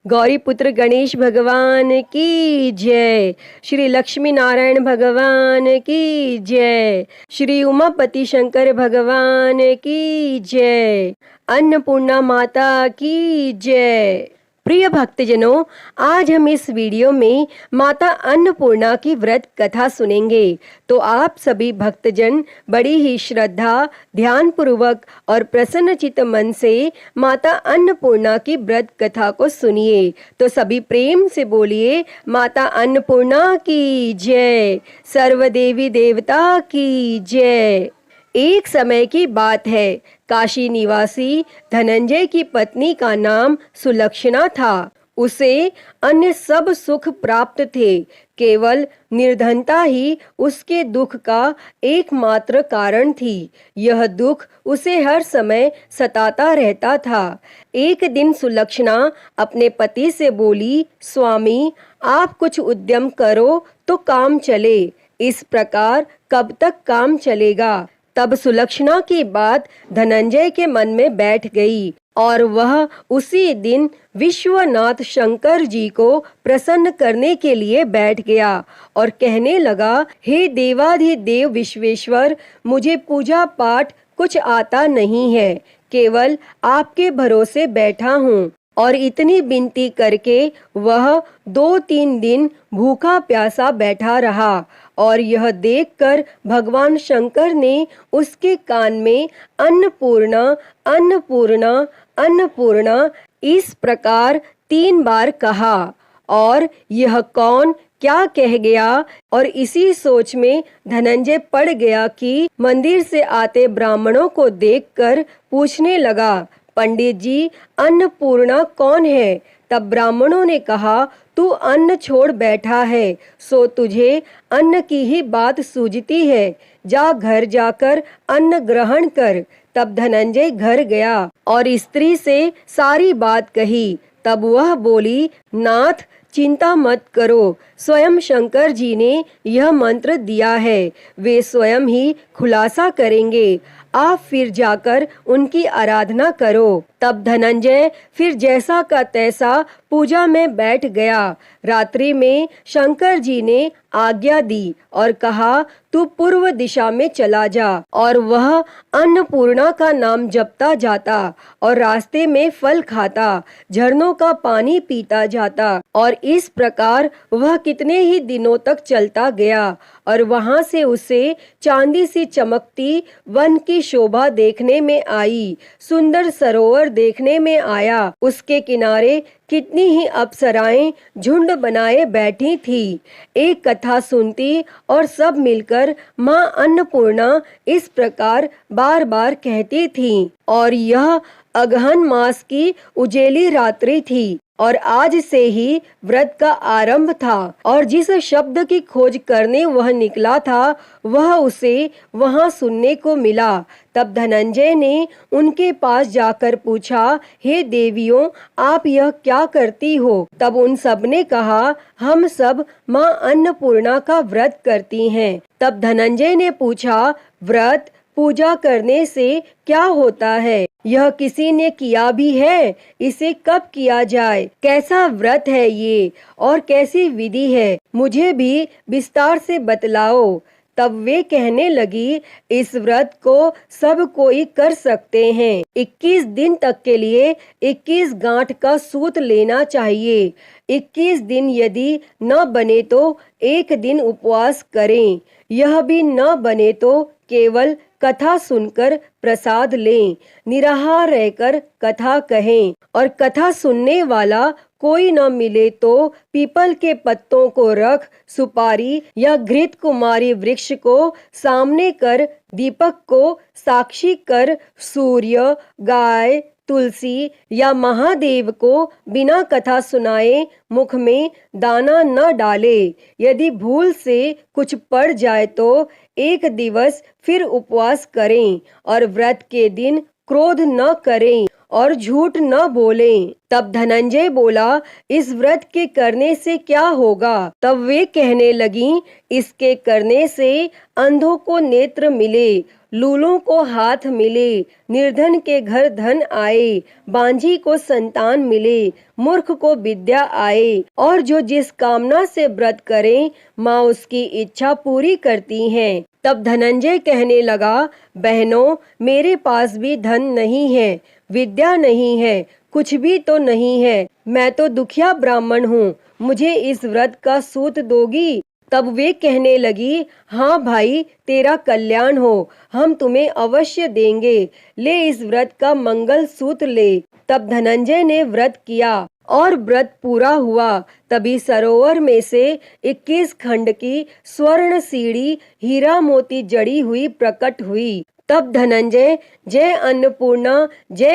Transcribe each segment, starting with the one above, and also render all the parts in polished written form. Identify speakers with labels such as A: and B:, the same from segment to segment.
A: गौरी पुत्र गणेश भगवान की जय। श्री लक्ष्मी नारायण भगवान की जय। श्री उमापति शंकर भगवान की जय। अन्नपूर्णा माता की जय। प्रिय भक्तजनों, आज हम इस वीडियो में माता अन्नपूर्णा की व्रत कथा सुनेंगे। तो आप सभी भक्तजन बड़ी ही श्रद्धा, ध्यान पूर्वक और प्रसन्नचित्त मन से माता अन्नपूर्णा की व्रत कथा को सुनिए। तो सभी प्रेम से बोलिए, माता अन्नपूर्णा की जय, सर्व देवी देवता की जय। एक समय की बात है, काशी निवासी धनंजय की पत्नी का नाम सुलक्षणा था। उसे अन्य सब सुख प्राप्त थे, केवल निर्धनता ही उसके दुख का एकमात्र कारण थी। यह दुख उसे हर समय सताता रहता था। एक दिन सुलक्षणा अपने पति से बोली, स्वामी, आप कुछ उद्यम करो तो काम चले। इस प्रकार कब तक काम चलेगा? तब सुलक्षणा की बात धनंजय के मन में बैठ गई और वह उसी दिन विश्वनाथ शंकर जी को प्रसन्न करने के लिए बैठ गया और कहने लगा, हे देवाधिदेव विश्वेश्वर, मुझे पूजा पाठ कुछ आता नहीं है, केवल आपके भरोसे बैठा हूँ। और इतनी विनती करके वह 2-3 दिन भूखा प्यासा बैठा रहा और यह देखकर भगवान शंकर ने उसके कान में अन्नपूर्णा अन्नपूर्णा अन्नपूर्णा इस प्रकार 3 बार कहा। और यह कौन क्या कह गया? और इसी सोच में धनंजय पड़ गया कि मंदिर से आते ब्राह्मणों को देखकर पूछने लगा, पंडित जी, अन्नपूर्णा कौन है? तब ब्राह्मणों ने कहा, तू अन्न छोड़ बैठा है, सो तुझे अन्न की ही बात सूझती है। जा घर जाकर अन्न ग्रहण कर। तब धनंजय घर गया और स्त्री से सारी बात कही। तब वह बोली, नाथ, चिंता मत करो, स्वयं शंकर जी ने यह मंत्र दिया है, वे स्वयं ही खुलासा करेंगे। आप फिर जाकर उनकी आराधना करो। तब धनंजय फिर जैसा का तैसा पूजा में बैठ गया। रात्रि में शंकर जी ने आज्ञा दी और कहा, तू पूर्व दिशा में चला जा। और वह अन्नपूर्णा का नाम जपता जाता और रास्ते में फल खाता, झरनों का पानी पीता जाता। और इस प्रकार वह कितने ही दिनों तक चलता गया और वहां से उसे चांदी सी चमकती वन की शोभा देखने में आई, सुंदर सरोवर देखने में आया। उसके किनारे कितनी ही अप्सराएं झुंड बनाए बैठी थी। एक कथा सुनती और सब मिलकर माँ अन्नपूर्णा इस प्रकार बार बार कहती थी। और यह अगहन मास की उजेली रात्रि थी और आज से ही व्रत का आरंभ था। और जिस शब्द की खोज करने वह निकला था, वह उसे वहां सुनने को मिला। तब धनंजय ने उनके पास जाकर पूछा, हे देवियों, आप यह क्या करती हो? तब उन सब ने कहा, हम सब माँ अन्नपूर्णा का व्रत करती हैं। तब धनंजय ने पूछा, व्रत पूजा करने से क्या होता है? यह किसी ने किया भी है? इसे कब किया जाए? कैसा व्रत है ये और कैसी विधि है? मुझे भी विस्तार से बतलाओ। तब वे कहने लगी, इस व्रत को सब कोई कर सकते हैं। 21 दिन तक के लिए 21 गांठ का सूत लेना चाहिए। 21 दिन यदि न बने तो 1 दिन उपवास करें। यह भी न बने तो केवल कथा सुनकर प्रसाद लें। निराहार रहकर कथा कहें और कथा सुनने वाला कोई न मिले तो पीपल के पत्तों को रख सुपारी या घृत कुमारी वृक्ष को सामने कर दीपक को साक्षी कर सूर्य, गाय, तुलसी या महादेव को बिना कथा सुनाए मुख में दाना न डाले। यदि भूल से कुछ पड़ जाए तो 1 दिवस फिर उपवास करें और व्रत के दिन क्रोध न करें और झूठ न बोलें। तब धनंजय बोला, इस व्रत के करने से क्या होगा? तब वे कहने लगीं, इसके करने से अंधों को नेत्र मिले, लूलों को हाथ मिले, निर्धन के घर धन आए, बांझी को संतान मिले, मूर्ख को विद्या आए, और जो जिस कामना से व्रत करें माँ उसकी इच्छा पूरी करती हैं। तब धनंजय कहने लगा, बहनों, मेरे पास भी धन नहीं है, विद्या नहीं है, कुछ भी तो नहीं है। मैं तो दुखिया ब्राह्मण हूँ, मुझे इस व्रत का सूत दोगी? तब वे कहने लगी, हाँ भाई, तेरा कल्याण हो, हम तुम्हें अवश्य देंगे, ले इस व्रत का मंगल सूत्र ले। तब धनंजय ने व्रत किया और व्रत पूरा हुआ। तभी सरोवर में से 21 खंड की स्वर्ण सीढ़ी हीरा मोती जड़ी हुई प्रकट हुई। तब धनंजय जय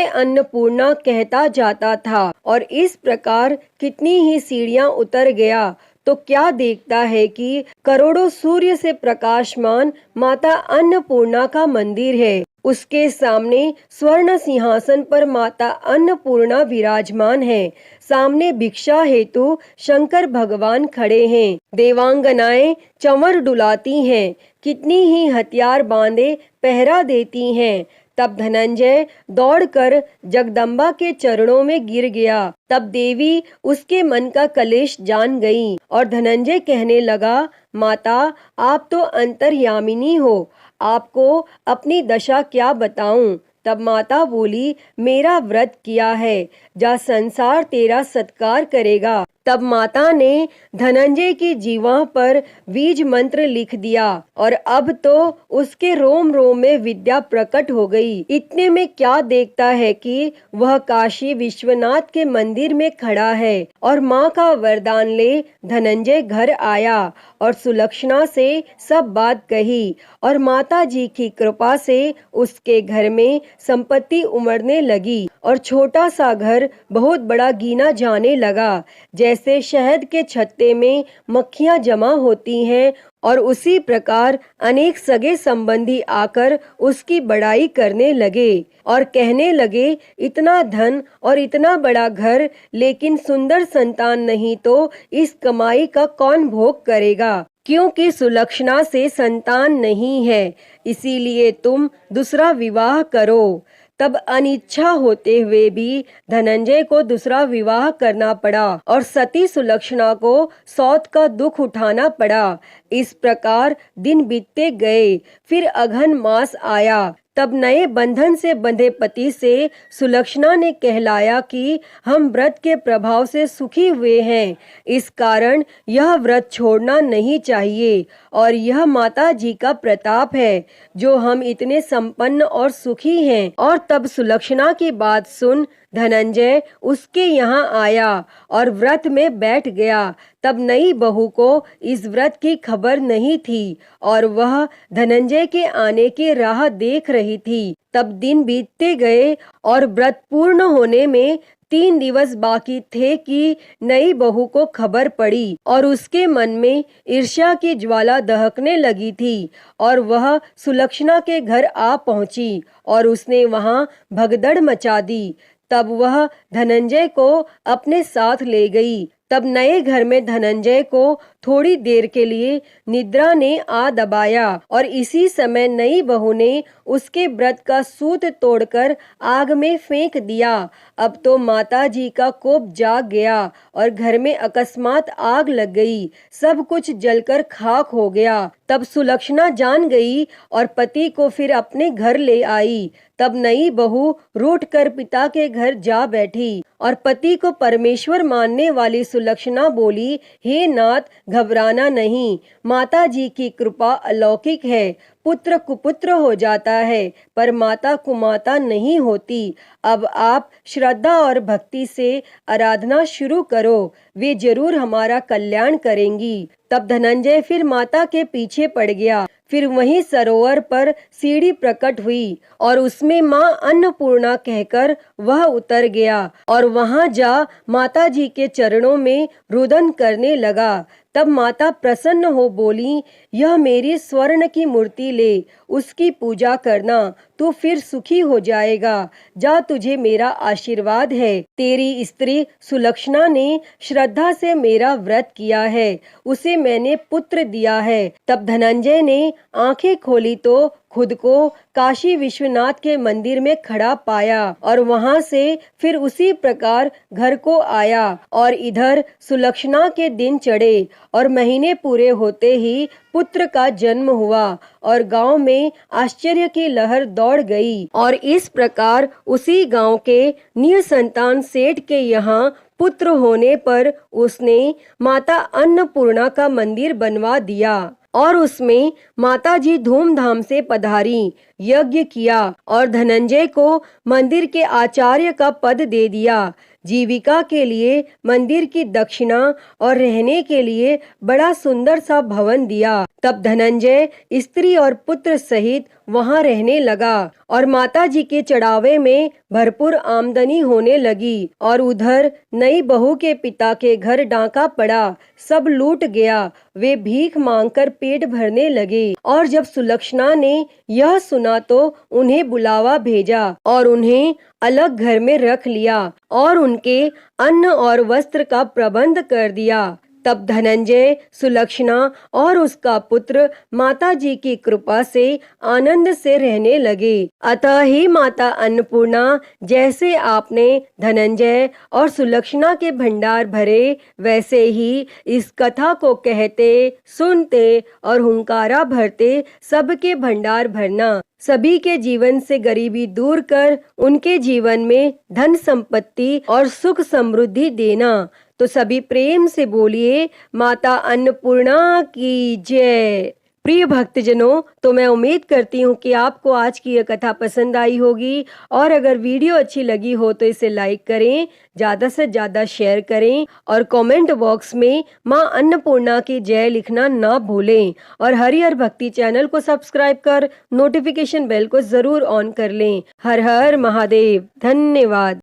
A: अन्नपूर्णा कहता जाता था और इस प्रकार कितनी ही सीढ़ियां उतर गया तो क्या देखता है कि करोड़ों सूर्य से प्रकाशमान माता अन्नपूर्णा का मंदिर है। उसके सामने स्वर्ण सिंहासन पर माता अन्नपूर्णा विराजमान है। सामने भिक्षा हेतु शंकर भगवान खड़े हैं। देवांगनाएं चंवर डुलाती हैं, कितनी ही हथियार बांधे पहरा देती हैं। तब धनंजय दौड़कर जगदम्बा के चरणों में गिर गया। तब देवी उसके मन का कलेश जान गई और धनंजय कहने लगा, माता, आप तो अंतर्यामिनी हो, आपको अपनी दशा क्या बताऊं? तब माता बोली, मेरा व्रत किया है, जा संसार तेरा सत्कार करेगा। तब माता ने धनंजय की जीवा पर बीज मंत्र लिख दिया और अब तो उसके रोम रोम में विद्या प्रकट हो गई। इतने में क्या देखता है कि वह काशी विश्वनाथ के मंदिर में खड़ा है और माँ का वरदान ले धनंजय घर आया और सुलक्षणा से सब बात कही और माता जी की कृपा से उसके घर में संपत्ति उमड़ने लगी और छोटा सा घर बहुत बड़ा गिना जाने लगा। जैसे शहद के छत्ते में मक्खियां जमा होती हैं और उसी प्रकार अनेक सगे संबंधी आकर उसकी बड़ाई करने लगे और कहने लगे, इतना धन और इतना बड़ा घर, लेकिन सुंदर संतान नहीं तो इस कमाई का कौन भोग करेगा? क्योंकि सुलक्षणा से संतान नहीं है, इसीलिए तुम दूसरा विवाह करो। तब अनिच्छा होते हुए भी धनंजय को दूसरा विवाह करना पड़ा और सती सुलक्षणा को सौत का दुख उठाना पड़ा। इस प्रकार दिन बीतते गए। फिर अघन मास आया। तब नए बंधन से बंधे पति से सुलक्षणा ने कहलाया कि हम व्रत के प्रभाव से सुखी हुए हैं, इस कारण यह व्रत छोड़ना नहीं चाहिए और यह माता जी का प्रताप है जो हम इतने संपन्न और सुखी हैं। और तब सुलक्षणा की बात सुन धनंजय उसके यहाँ आया और व्रत में बैठ गया। तब नई बहू को इस व्रत की खबर नहीं थी और वह धनंजय के आने की राह देख रही थी। तब दिन बीतते गए और व्रत पूर्ण होने में 3 दिवस बाकी थे कि नई बहू को खबर पड़ी और उसके मन में ईर्ष्या की ज्वाला दहकने लगी थी और वह सुलक्षणा के घर आ पहुंची और उसने वहां भगदड़ मचा दी। तब वह धनंजय को अपने साथ ले गई। तब नए घर में धनंजय को थोड़ी देर के लिए निद्रा ने आ दबाया और इसी समय नई बहू ने उसके व्रत का सूत तोड़कर आग में फेंक दिया। अब तो माता जी का कोप जाग गया और घर में अकस्मात आग लग गई, सब कुछ जलकर खाक हो गया। तब सुलक्षणा जान गई और पति को फिर अपने घर ले आई। तब नई बहू रूठ कर पिता के घर जा बैठी और पति को परमेश्वर मानने वाली सुलक्षणा बोली, हे नाथ, घबराना नहीं, माता जी की कृपा अलौकिक है। पुत्र कुपुत्र हो जाता है पर माता कुमाता नहीं होती। अब आप श्रद्धा और भक्ति से आराधना शुरू करो, वे जरूर हमारा कल्याण करेंगी। तब धनंजय फिर माता के पीछे पड़ गया। फिर वहीं सरोवर पर सीढ़ी प्रकट हुई और उसमें माँ अन्नपूर्णा कहकर वह उतर गया और वहां जा माता जी के चरणों में रुदन करने लगा। तब माता प्रसन्न हो बोली, यह मेरी स्वर्ण की मूर्ति ले, उसकी पूजा करना, तू फिर सुखी हो जाएगा। जा, तुझे मेरा आशीर्वाद है। तेरी स्त्री सुलक्षणा ने श्रद्धा से मेरा व्रत किया है, उसे मैंने पुत्र दिया है। तब धनंजय ने आंखें खोली तो खुद को काशी विश्वनाथ के मंदिर में खड़ा पाया और वहां से फिर उसी प्रकार घर को आया। और इधर सुलक्षणा के दिन चढ़े और महीने पूरे होते ही पुत्र का जन्म हुआ और गांव में आश्चर्य की लहर दौड़ गई। और इस प्रकार उसी गांव के निसंतान सेठ के यहाँ पुत्र होने पर उसने माता अन्नपूर्णा का मंदिर बनवा दिया और उसमें माताजी धूमधाम से पधारी, यज्ञ किया और धनंजय को मंदिर के आचार्य का पद दे दिया। जीविका के लिए मंदिर की दक्षिणा और रहने के लिए बड़ा सुंदर सा भवन दिया। तब धनंजय स्त्री और पुत्र सहित वहां रहने लगा और माताजी के चढ़ावे में भरपूर आमदनी होने लगी। और उधर नई बहू के पिता के घर डाका पड़ा, सब लूट गया। वे भीख मांगकर पेट भरने लगे। और जब सुलक्षणा ने यह सुना तो उन्हें बुलावा भेजा और उन्हें अलग घर में रख लिया और उनके अन्न और वस्त्र का प्रबंध कर दिया। तब धनंजय, सुलक्षणा और उसका पुत्र माताजी की कृपा से आनंद से रहने लगे। अतः ही माता अन्नपूर्णा, जैसे आपने धनंजय और सुलक्षणा के भंडार भरे, वैसे ही इस कथा को कहते, सुनते और हुंकारा भरते सबके भंडार भरना। सभी के जीवन से गरीबी दूर कर उनके जीवन में धन संपत्ति और सुख समृद्धि देना। तो सभी प्रेम से बोलिए, माता अन्नपूर्णा की जय। प्रिय भक्तजनों, तो मैं उम्मीद करती हूँ कि आपको आज की यह कथा पसंद आई होगी और अगर वीडियो अच्छी लगी हो तो इसे लाइक करें, ज़्यादा से ज़्यादा शेयर करें और कमेंट बॉक्स में माँ अन्नपूर्णा की जय लिखना ना भूलें। और हरिहर भक्ति चैनल को सब्सक्राइब कर नोटिफिकेशन बेल को ज़रूर ऑन कर लें। हर हर महादेव। धन्यवाद।